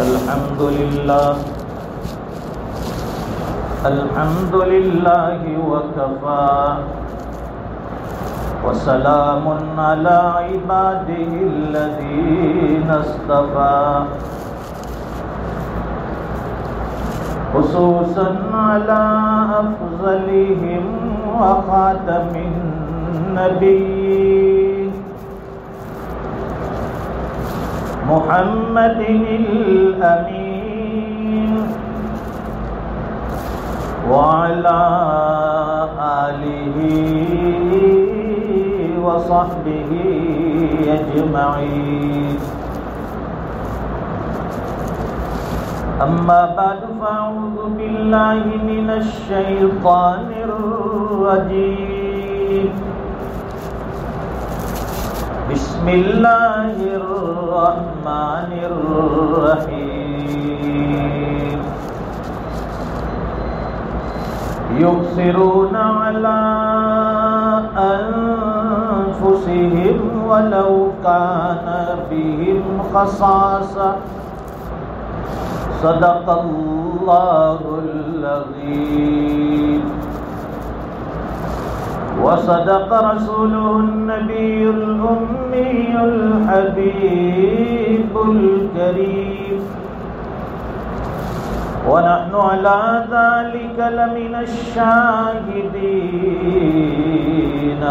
الحمد لله وكفى وسلام على عباده الذين اصطفى خصوصا على أفضلهم وخاتم النبيين محمد الأمين وعلى آله وصحبه أجمعين أما بعد فأعوذ بالله من الشيطان الرجيم بسم الله الرحمن الرحيم يؤثرون على أنفسهم ولو كان بهم خصاصة صدق الله العظيم وصدق رسوله النبي الأمي الحبيب الكريم ونحن على ذلك لمن الشاهدين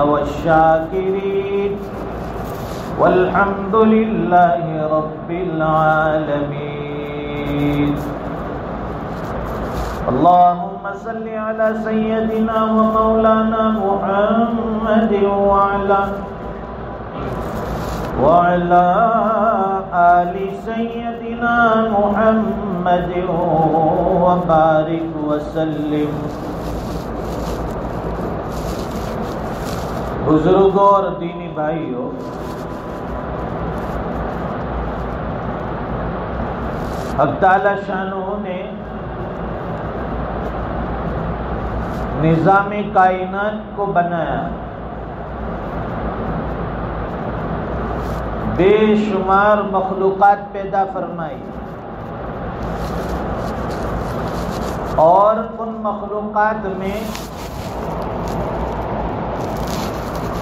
والشاكرين والحمد لله رب العالمين اللهم صل على سيدنا ومولانا محمد وعلى آل سيدنا محمد وبارك وسلم. بزرگوں اور دینی بھائیوں، حق تعالی شانہ نے نظام کائنات کو بنایا، بے شمار مخلوقات پیدا فرمائی، اور ان مخلوقات میں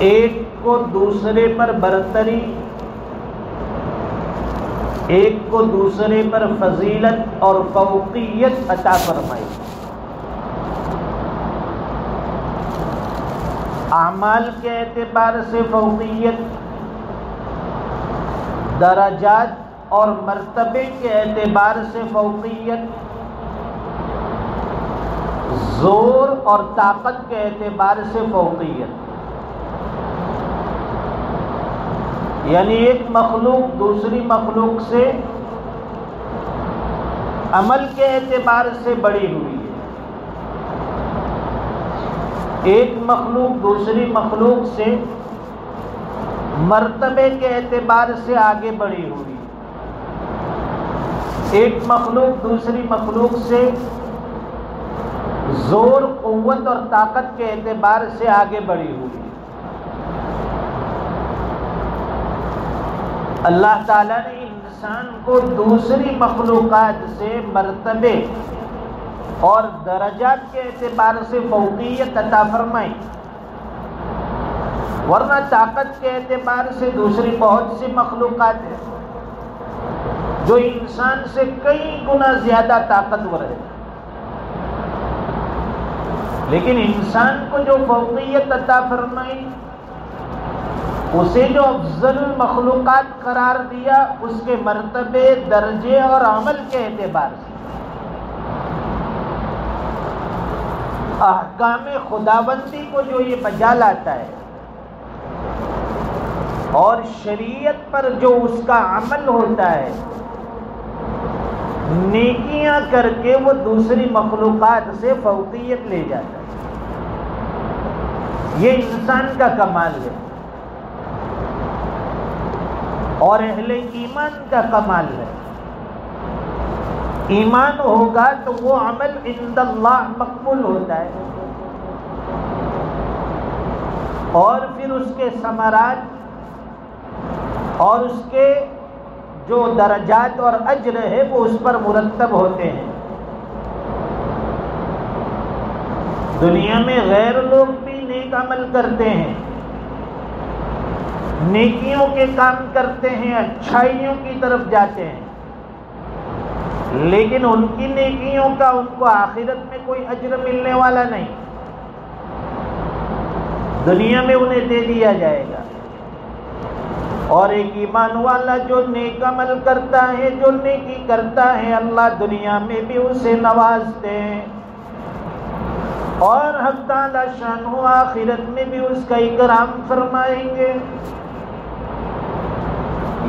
ایک کو دوسرے پر برتری، ایک کو دوسرے پر فضیلت اور فوقیت عطا فرمائی. اعمال کے اعتبار سے فوقیت، درجات اور مرتبے کے اعتبار سے فوقیت، زور اور طاقت کے اعتبار سے فوقیت. یعنی ایک مخلوق دوسری مخلوق سے عمل کے اعتبار سے بڑی ہوئی ہے، ایک مخلوق دوسری مخلوق سے مرتبے کے اعتبار سے آگے بڑھی ہوئی، ایک مخلوق دوسری مخلوق سے زور، قوت اور طاقت کے اعتبار سے آگے بڑھی ہوئی. اللہ تعالیٰ نے انسان کو دوسری مخلوقات سے مرتبے اور درجات کے اعتبار سے فوقیت عطا فرمائی، ورنہ طاقت کے اعتبار سے دوسری بہت سی مخلوقات ہیں جو انسان سے کئی گنا زیادہ طاقتور ہے، لیکن انسان کو جو فوقیت عطا فرمائی، اسے جو افضل المخلوقات قرار دیا، اس کے مرتبے، درجے اور عمل کے اعتبار سے احکام خداوندی کو جو یہ بجا لاتا ہے اور شریعت پر جو اس کا عمل ہوتا ہے، نیکیاں کر کے وہ دوسری مخلوقات سے فوقیت لے جاتا ہے. یہ انسان کا کمال ہے اور اہل ایمان کا کمال ہے. ایمان ہوگا تو وہ عمل عند اللہ مقبول ہوتا ہے، اور پھر اس کے ثمرات اور اس کے جو درجات اور اجر ہے وہ اس پر مرتب ہوتے ہیں۔ دنیا میں غیر لوگ بھی نیک عمل کرتے ہیں، نیکیوں کے کام کرتے ہیں، اچھائیوں کی طرف جاتے ہیں، لیکن ان کی نیکیوں کا ان کو آخرت میں کوئی اجر ملنے والا نہیں، دنیا میں انہیں دے دیا جائے گا۔ اور ایک ایمان والا جو نیک عمل کرتا ہے، جو نیکی کرتا ہے، اللہ دنیا میں بھی اسے نوازتے ہیں، اور حق تعالی شانہ آخرت میں بھی اس کا اکرام فرمائیں گے۔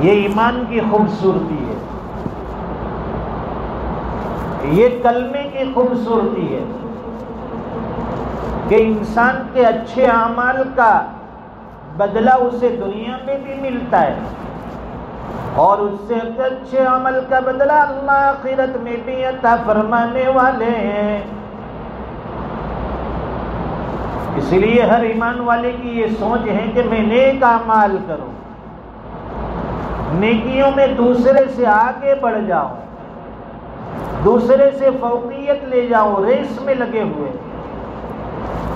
یہ ایمان کی خوبصورتی ہے، یہ کلمے کی خوبصورتی ہے کہ انسان کے اچھے اعمال کا بدلہ اسے دنیا میں بھی ملتا ہے، اور اس سے اچھے عمل کا بدلہ اللہ آخرت میں بھی عطا فرمانے والے ہیں۔ اس لیے ہر ایمان والے کی یہ سوچ ہے کہ میں نیک اعمال کروں، نیکیوں میں دوسرے سے آگے بڑھ جاؤں، دوسرے سے فوقیت لے جاؤں، ریس میں لگے ہوئے۔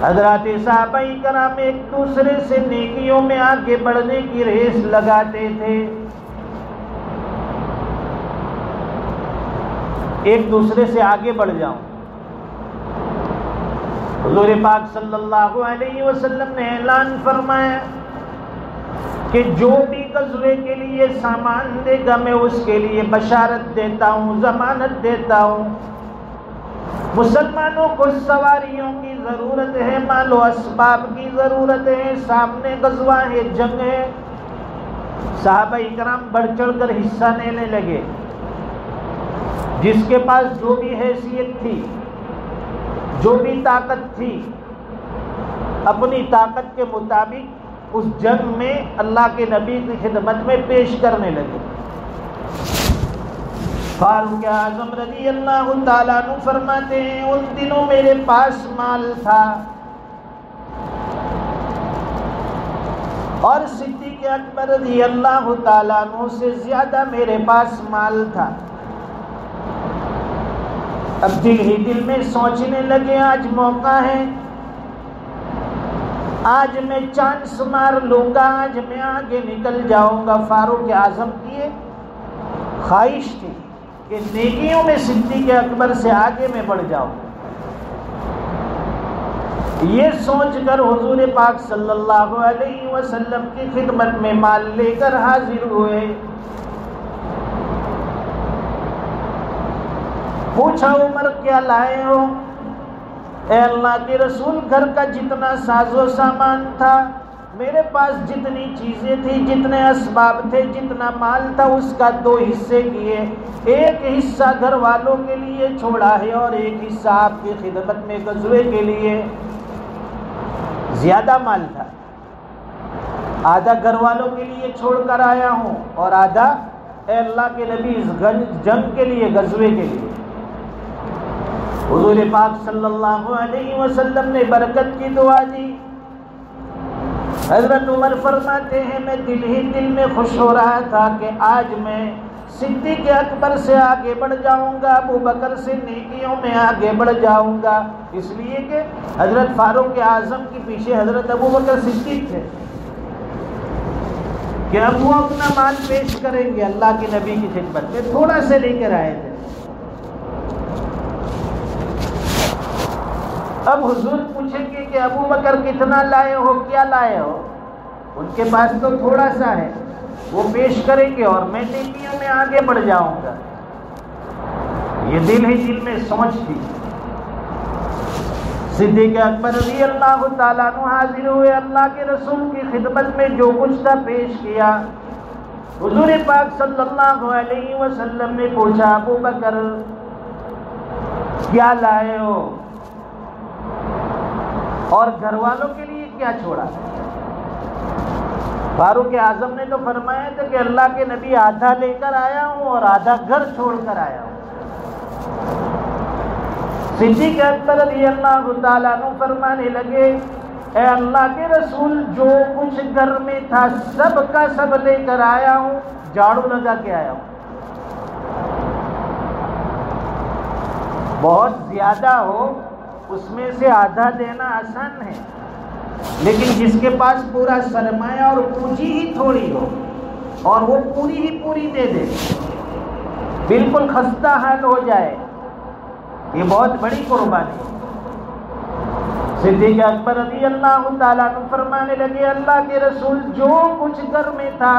حضرات صحابہ کرام ایک دوسرے سے نیکیوں میں آگے بڑھنے کی ریس لگاتے تھے، ایک دوسرے سے آگے بڑھ جاؤں۔ حضور پاک صلی اللہ علیہ وسلم نے اعلان فرمایا کہ جو بھی غزوے کے لیے سامان دے گا میں اس کے لیے بشارت دیتا ہوں، ضمانت دیتا ہوں۔ مسلمانوں کو سواریوں کی ضرورت ہے، مال و اسباب کی ضرورت ہے، سامنے غزوہ ہے، جنگ ہے۔ صحابہ اکرام بڑھ چڑھ کر حصہ لینے لگے، جس کے پاس جو بھی حیثیت تھی، جو بھی طاقت تھی، اپنی طاقت کے مطابق اس جنگ میں اللہ کے نبی کی خدمت میں پیش کرنے لگے۔ فاروق اعظم رضی اللہ تعالیٰ عنہ فرماتے ہیں ان دنوں میرے پاس مال تھا، اور صدیق اکبر رضی اللہ تعالیٰ عنہ سے زیادہ میرے پاس مال تھا۔ اب دل ہی دل میں سوچنے لگے آج موقع ہے، آج میں چانس مار لوں گا، آج میں آگے نکل جاؤں گا۔ فاروق اعظم کی خواہش تھی کہ نیکیوں میں صدیق اکبر سے آگے میں بڑھ جاؤں۔ یہ سوچ کر حضور پاک صلی اللہ علیہ وسلم کی خدمت میں مال لے کر حاضر ہوئے۔ پوچھا عمر کیا لائے ہو؟ اے اللہ کے رسول گھر کا جتنا ساز و سامان تھا، میرے پاس جتنی چیزیں تھیں، جتنے اسباب تھے، جتنا مال تھا، اس کا 2 حصے کیے، ایک حصہ گھر والوں کے لیے چھوڑا ہے اور ایک حصہ آپ کی خدمت میں غزوے کے لیے۔ زیادہ مال تھا، آدھا گھر والوں کے لیے چھوڑ کر آیا ہوں اور آدھا اے اللہ کے نبی اس جنگ کے لیے، غزوے کے لیے۔ حضور پاک صلی اللہ علیہ وسلم نے برکت کی دعا دی۔ حضرت عمر فرماتے ہیں میں دل ہی دل میں خوش ہو رہا تھا کہ آج میں صدیق اکبر سے آگے بڑھ جاؤں گا، ابو بکر سے نیکیوں میں آگے بڑھ جاؤں گا، اس لیے کہ حضرت فاروق اعظم کے پیچھے حضرت ابو بکر صدیق تھے کہ اب وہ اپنا مال پیش کریں گے اللہ کے نبی کی خدمت میں، تھوڑا سے لے کر آئے تھے۔ اب حضور پوچھیں گے کہ ابو بکر کتنا لائے ہو، کیا لائے ہو؟ ان کے پاس تو تھوڑا سا ہے، وہ پیش کریں گے اور میں نیکیوں میں آگے بڑھ جاؤں گا۔ یہ دل ہی دل میں سوچ تھی۔ صدیق اکبر رضی اللہ تعالیٰ عنہ حاضر ہوئے، اللہ کے رسول کی خدمت میں جو کچھ تھا پیش کیا۔ حضور پاک صلی اللہ علیہ وسلم نے پوچھا ابو بکر کیا لائے ہو اور گھر والوں کے لیے کیا چھوڑا؟ فاروق اعظم نے تو فرمایا تھا کہ اللہ کے نبی آدھا لے کر آیا ہوں اور آدھا گھر چھوڑ کر آیا ہوں۔ صدیق اکبر رضی اللہ تعالیٰ عنہ فرمانے لگے اے اللہ کے رسول جو کچھ گھر میں تھا سب کا سب لے کر آیا ہوں، جھاڑو لگا کے آیا ہوں۔ بہت زیادہ ہو اس میں سے آدھا دینا آسان ہے، لیکن جس کے پاس پورا سرمایہ اور پونجی ہی تھوڑی ہو اور وہ پوری ہی پوری دے دے، بالکل خستہ حال ہو جائے، یہ بہت بڑی قربانی ہے۔ صدیق اکبر رضی اللہ تعالیٰ عنہ فرمانے لگے اللہ کے رسول جو کچھ گھر میں تھا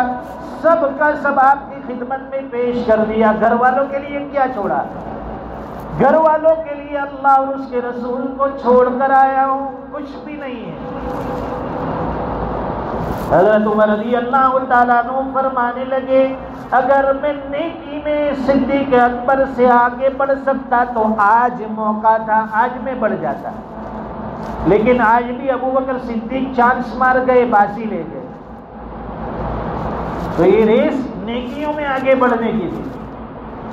سب کا سب آپ کی خدمت میں پیش کر دیا، گھر والوں کے لیے کیا چھوڑا؟ گھر والوں کے لیے اللہ اور اس کے رسول کو چھوڑ کر آیا ہوں، کچھ بھی نہیں ہے۔ حضرت عمر رضی اللہ تعالیٰ عنہ فرمانے لگے اگر میں نیکی میں صدیق اکبر سے آگے بڑھ سکتا تو آج موقع تھا، آج میں بڑھ جاتا، لیکن آج بھی ابو بکر صدیق چانس مار گئے، بازی لے گئے۔ تو یہ ریس نیکیوں میں آگے بڑھنے کی تھی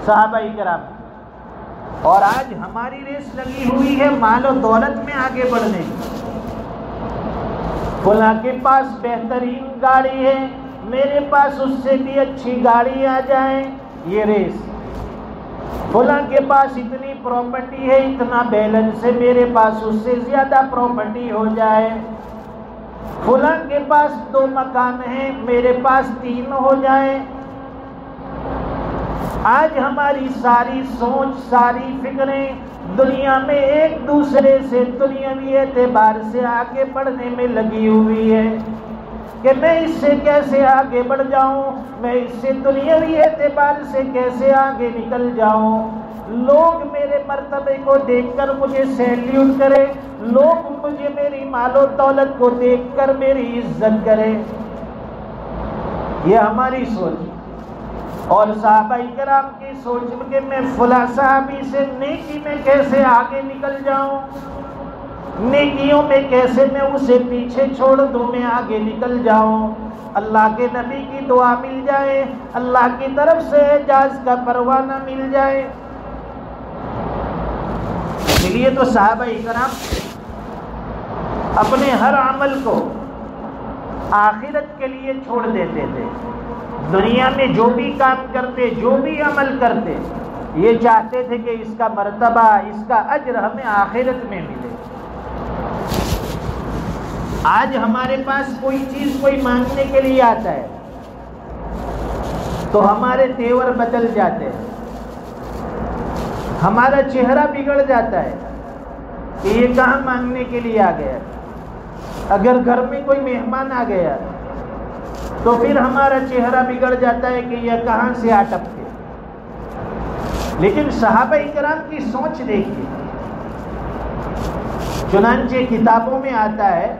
صحابہ کرام، اور آج ہماری ریس لگی ہوئی ہے مال و دولت میں آگے بڑھنے کی۔ فلاں کے پاس بہترین گاڑی ہے، میرے پاس اس سے بھی اچھی گاڑی آ جائے، یہ ریس۔ فلاں کے پاس اتنی پراپرٹی ہے، اتنا بیلنس ہے، میرے پاس اس سے زیادہ پراپرٹی ہو جائے۔ فلاں کے پاس 2 مکان ہیں، میرے پاس 3 ہو جائیں۔ آج ہماری ساری سوچ، ساری فکریں دنیا میں ایک دوسرے سے دنیاوی اعتبار سے آگے بڑھنے میں لگی ہوئی ہے کہ میں اس سے کیسے آگے بڑھ جاؤں، میں اس سے دنیاوی اعتبار سے کیسے آگے نکل جاؤں، لوگ میرے مرتبے کو دیکھ کر مجھے سیلیوٹ کرے، لوگ مجھے میری مال و دولت کو دیکھ کر میری عزت کرے۔ یہ ہماری سوچ اور صحابہ کرام کی سوچ کہ میں فلاں صحابی سے نیکی میں کیسے آگے نکل جاؤں، نیکیوں میں کیسے میں اسے پیچھے چھوڑ دوں، میں آگے نکل جاؤں، اللہ کے نبی کی دعا مل جائے، اللہ کی طرف سے اعجاز کا پروانہ مل جائے۔ اس لیے تو صحابہ کرام اپنے ہر عمل کو آخرت کے لیے چھوڑ دیتے تھے، دنیا میں جو بھی کام کرتے، جو بھی عمل کرتے، یہ چاہتے تھے کہ اس کا مرتبہ، اس کا اجر ہمیں آخرت میں ملے۔ آج ہمارے پاس کوئی چیز کوئی مانگنے کے لیے آتا ہے تو ہمارے تیور بدل جاتے ہیں، ہمارا چہرہ بگڑ جاتا ہے کہ یہ کہاں مانگنے کے لیے آ گیا۔ اگر گھر میں کوئی مہمان آ گیا تو پھر ہمارا چہرہ بگڑ جاتا ہے کہ یہ کہاں سے آ ٹپکے۔ لیکن صحابہ کرام کی سوچ دیکھیے، چنانچہ کتابوں میں آتا ہے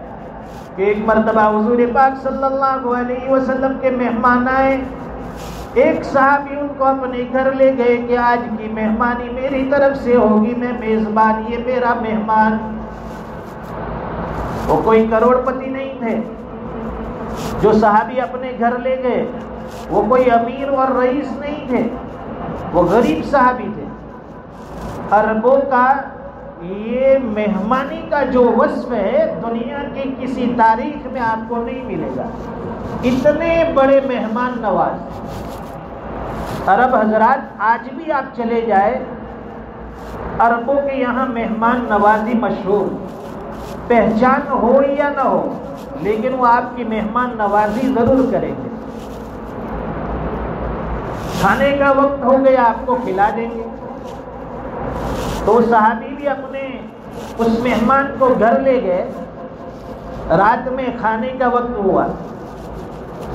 کہ ایک مرتبہ حضور پاک صلی اللہ علیہ وسلم کے مہمان آئے، ایک صحابی ان کو اپنے گھر لے گئے کہ آج کی مہمانی میری طرف سے ہوگی، میں میزبان، یہ میرا مہمان۔ وہ کوئی کروڑ پتی نہیں تھے جو صحابی اپنے گھر لے گئے، وہ کوئی امیر اور رئیس نہیں تھے، وہ غریب صحابی تھے۔ عربوں کا یہ مہمانی کا جو وصف ہے دنیا کی کسی تاریخ میں آپ کو نہیں ملے گا، اتنے بڑے مہمان نواز۔ عرب حضرات آج بھی آپ چلے جائے، عربوں کے یہاں مہمان نوازی مشہور، پہچان ہو یا نہ ہو لیکن وہ آپ کی مہمان نوازی ضرور کریں گے۔ کھانے کا وقت ہو گیا آپ کو کھلا دیں گے۔ تو صحابی بھی اپنے اس مہمان کو گھر لے گئے، رات میں کھانے کا وقت ہوا،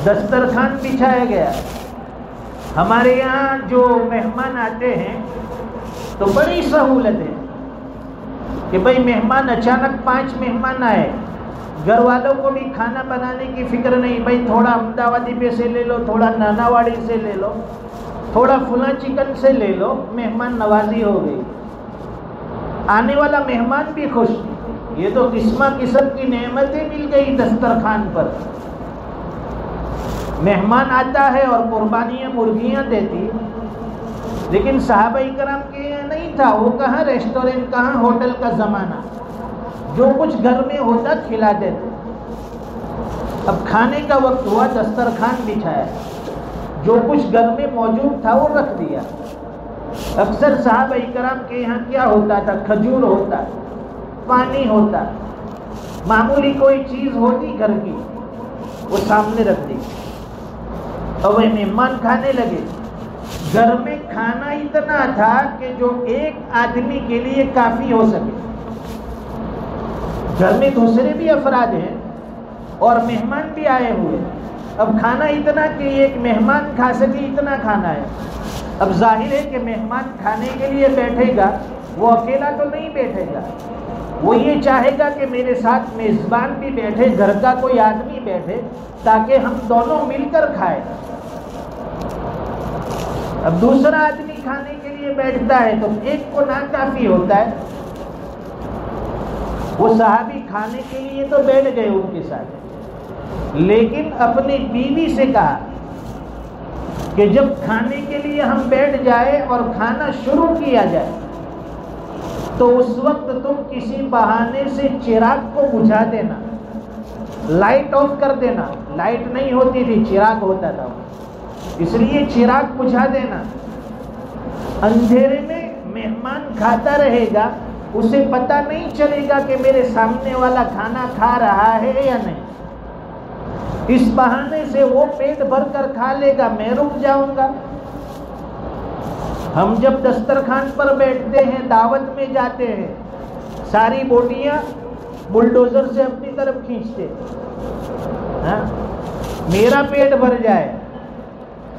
دسترخوان بچھایا گیا۔ ہمارے یہاں جو مہمان آتے ہیں تو بڑی سہولت ہے کہ بھئی مہمان اچانک 5 مہمان آئے، گھر والوں کو بھی کھانا بنانے کی فکر نہیں، بھئی تھوڑا احمدآبادی پہ سے لے لو، تھوڑا ناناواڑی سے لے لو، تھوڑا فلاں چکن سے لے لو، مہمان نوازی ہو گئی۔ آنے والا مہمان بھی خوش، یہ تو قسمہ قسم کی نعمتیں مل گئی دسترخوان پر۔ مہمان آتا ہے اور قربانیاں مرغیاں دیتی، لیکن صحابہ کرام کے یہاں نہیں تھا، وہ کہاں ریسٹورنٹ، کہاں ہوٹل کا زمانہ، جو کچھ گھر میں ہوتا کھلا دیتے۔ اب کھانے کا وقت ہوا، دسترخوان بچھایا، جو کچھ گھر میں موجود تھا وہ رکھ دیا۔ اکثر صحابہ کرام کے یہاں کیا ہوتا تھا؟ کھجور ہوتا، پانی ہوتا، معمولی کوئی چیز ہوتی گھر کی، وہ سامنے رکھ دی اور وہ مہمان کھانے لگے۔ گھر میں کھانا اتنا تھا کہ جو ایک آدمی کے لیے کافی ہو سکے۔ گھر میں دوسرے بھی افراد ہیں اور مہمان بھی آئے ہوئے، اب کھانا اتنا کہ ایک مہمان کھا سکے، اتنا کھانا ہے۔ اب ظاہر ہے کہ مہمان کھانے کے لیے بیٹھے گا، وہ اکیلا تو نہیں بیٹھے گا، وہ یہ چاہے گا کہ میرے ساتھ میزبان بھی بیٹھے، گھر کا کوئی آدمی بیٹھے، تاکہ ہم دونوں مل کر کھائیں۔ اب دوسرا آدمی کھانے کے لیے بیٹھتا ہے تو ایک کو ناکافی ہوتا ہے۔ وہ صحابی کھانے کے لیے تو بیٹھ گئے ان کے ساتھ، لیکن اپنی بیوی سے کہا کہ جب کھانے کے لیے ہم بیٹھ جائے اور کھانا شروع کیا جائے تو اس وقت تم کسی بہانے سے چراغ کو بجھا دینا، لائٹ آف کر دینا۔ لائٹ نہیں ہوتی تھی، چراغ ہوتا تھا، اس لیے چراغ بجھا دینا۔ اندھیرے میں مہمان کھاتا رہے گا، اسے پتہ نہیں چلے گا کہ میرے سامنے والا کھانا کھا رہا ہے یا نہیں۔ اس بہانے سے وہ پیٹ بھر کر کھا لے گا، میں رک جاؤں گا۔ ہم جب دسترخوان پر بیٹھتے ہیں، دعوت میں جاتے ہیں، ساری بوٹیاں بلڈوزر سے اپنی طرف کھینچتے، میرا پیٹ بھر جائے،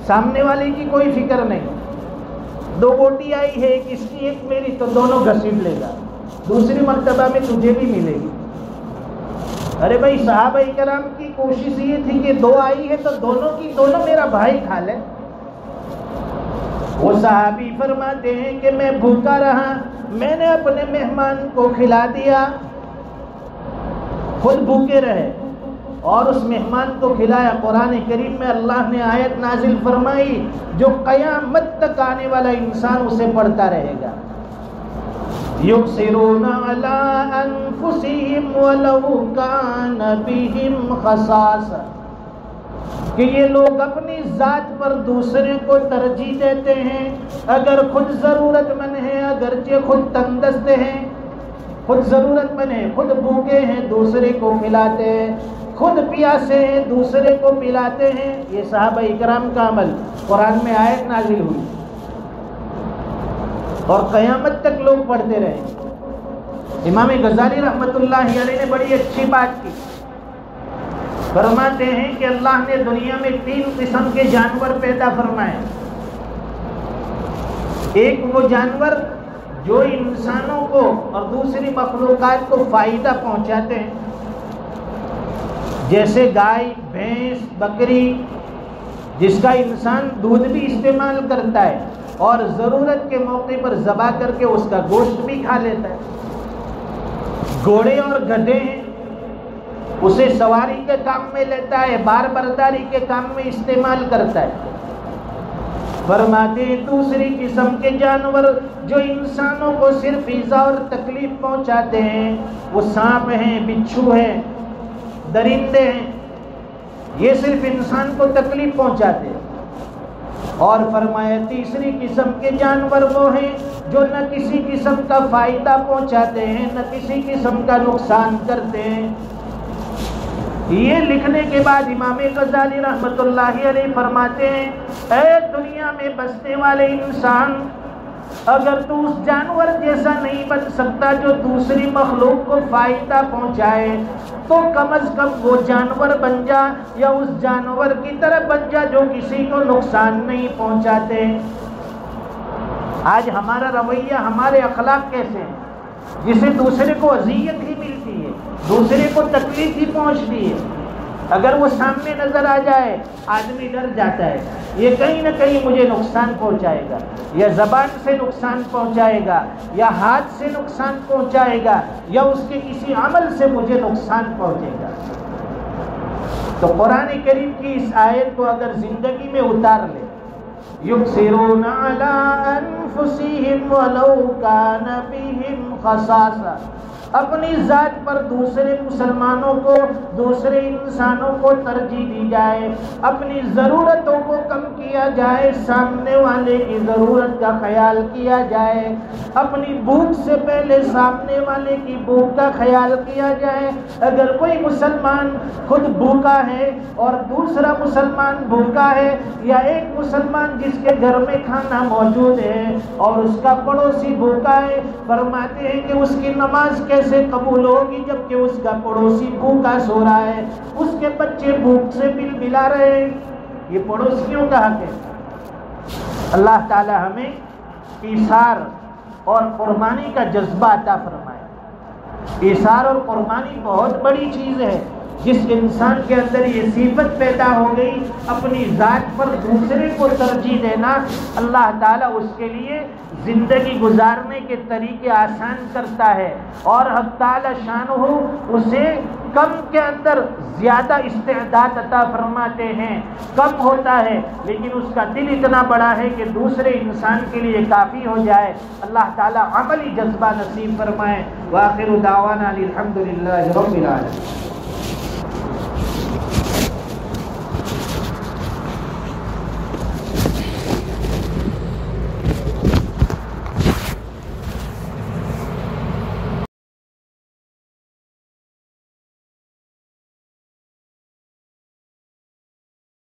سامنے والے کی کوئی فکر نہیں۔ دو بوٹی آئی ہے، ایک اس کی ایک میری، تو دونوں گھسیٹ لے گا، دوسری مرتبہ میں تجھے بھی ملے گی۔ ارے بھائی، صحابہ کرام کی کوشش یہ تھی کہ دو آئی ہے تو دونوں کی دونوں میرا بھائی کھا لے۔ وہ صحابی فرماتے ہیں کہ میں بھوکا رہا، میں نے اپنے مہمان کو کھلا دیا، خود بھوکے رہے اور اس مہمان کو کھلایا۔ قرآن کریم میں اللہ نے آیت نازل فرمائی جو قیامت تک آنے والا انسان اسے پڑھتا رہے گا، یُبْصِرُونَ عَلَىٰ أَنفُسِهِمْ وَلَوْ كَانَ بِهِمْ خَصَاصَةٌ، کہ یہ لوگ اپنی ذات پر دوسرے کو ترجیح دیتے ہیں، اگر خود ضرورت مند ہیں، اگرچہ خود تندرست ہیں، خود ضرورت مند ہیں، خود بھوکے ہیں، دوسرے کو کھلاتے ہیں، خود پیاسے ہیں، دوسرے کو پلاتے ہیں۔ یہ صحابہ اکرام کا عمل، قرآن میں آیت نازل ہوئی اور قیامت تک لوگ پڑھتے رہے۔ امام غزالی رحمۃ اللہ علیہ نے بڑی اچھی بات کی، فرماتے ہیں کہ اللہ نے دنیا میں 3 قسم کے جانور پیدا فرمائے۔ ایک وہ جانور جو انسانوں کو اور دوسری مخلوقات کو فائدہ پہنچاتے ہیں، جیسے گائے، بھینس، بکری، جس کا انسان دودھ بھی استعمال کرتا ہے اور ضرورت کے موقع پر ذبح کر کے اس کا گوشت بھی کھا لیتا ہے۔ گھوڑے اور گدھے ہیں، اسے سواری کے کام میں لیتا ہے، بار برداری کے کام میں استعمال کرتا ہے۔ فرماتے ہیں دوسری قسم کے جانور جو انسانوں کو صرف ایذا اور تکلیف پہنچاتے ہیں، وہ سانپ ہیں، بچھو ہیں، درندے ہیں، یہ صرف انسان کو تکلیف پہنچاتے ہیں۔ اور فرمایا تیسری قسم کے جانور وہ ہیں جو نہ کسی قسم کا فائدہ پہنچاتے ہیں، نہ کسی قسم کا نقصان کرتے ہیں۔ یہ لکھنے کے بعد امام غزالی رحمۃ اللہ علیہ فرماتے ہیں، اے دنیا میں بسنے والے انسان، اگر تو اس جانور جیسا نہیں بن سکتا جو دوسری مخلوق کو فائدہ پہنچائے، تو کم از کم وہ جانور بن جا، یا اس جانور کی طرح بن جا جو کسی کو نقصان نہیں پہنچاتے۔ آج ہمارا رویہ، ہمارے اخلاق کیسے ہیں؟ جسے دوسرے کو اذیت ہی ملتی ہے، دوسرے کو تکلیف ہی پہنچتی ہے، اگر وہ سامنے نظر آ جائے آدمی ڈر جاتا ہے، یہ کہیں نہ کہیں مجھے نقصان پہنچائے گا، یا زبان سے نقصان پہنچائے گا، یا ہاتھ سے نقصان پہنچائے گا، یا اس کے کسی عمل سے مجھے نقصان پہنچے گا۔ تو قرآن کریم کی اس آیت کو اگر زندگی میں اتار لے، یُبْصِرُونَ عَلَىٰ أَنفُسِهِمْ وَلَوْ كَانَ بِهِمْ خَصَاصَةٌ، اپنی ذات پر دوسرے مسلمانوں کو، دوسرے انسانوں کو ترجیح دی جائے، اپنی ضرورتوں کو کم کیا جائے، سامنے والے کی ضرورت کا خیال کیا جائے، اپنی بھوک سے پہلے سامنے والے کی بھوک کا خیال کیا جائے۔ اگر کوئی مسلمان خود بھوکا ہے اور دوسرا مسلمان بھوکا ہے، یا ایک مسلمان جس کے گھر میں کھانا موجود ہے اور اس کا پڑوسی بھوکا ہے، فرماتے ہیں کہ اس کی نماز کیسے قبول ہوگی جبکہ اس کا پڑوسی بھوکا سو رہا ہے، اس کے بچے بھوک سے بلبلا رہے ہیں۔ یہ پڑوسیوں کا حق ہے۔ اللہ تعالی ہمیں ایثار اور قربانی کا جذبہ عطا فرمائے۔ ایثار اور قربانی بہت بڑی چیز ہے۔ جس انسان کے اندر یہ صفت پیدا ہو گئی، اپنی ذات پر دوسرے کو ترجیح دینا، اللہ تعالیٰ اس کے لیے زندگی گزارنے کے طریقے آسان کرتا ہے، اور حق تعالیٰ شانہ اسے کم کے اندر زیادہ استعداد عطا فرماتے ہیں۔ کم ہوتا ہے لیکن اس کا دل اتنا بڑا ہے کہ دوسرے انسان کے لیے کافی ہو جائے۔ اللہ تعالیٰ عملی جذبہ نصیب فرمائے۔ وآخر دعوانا الحمدللہ رب العالمین۔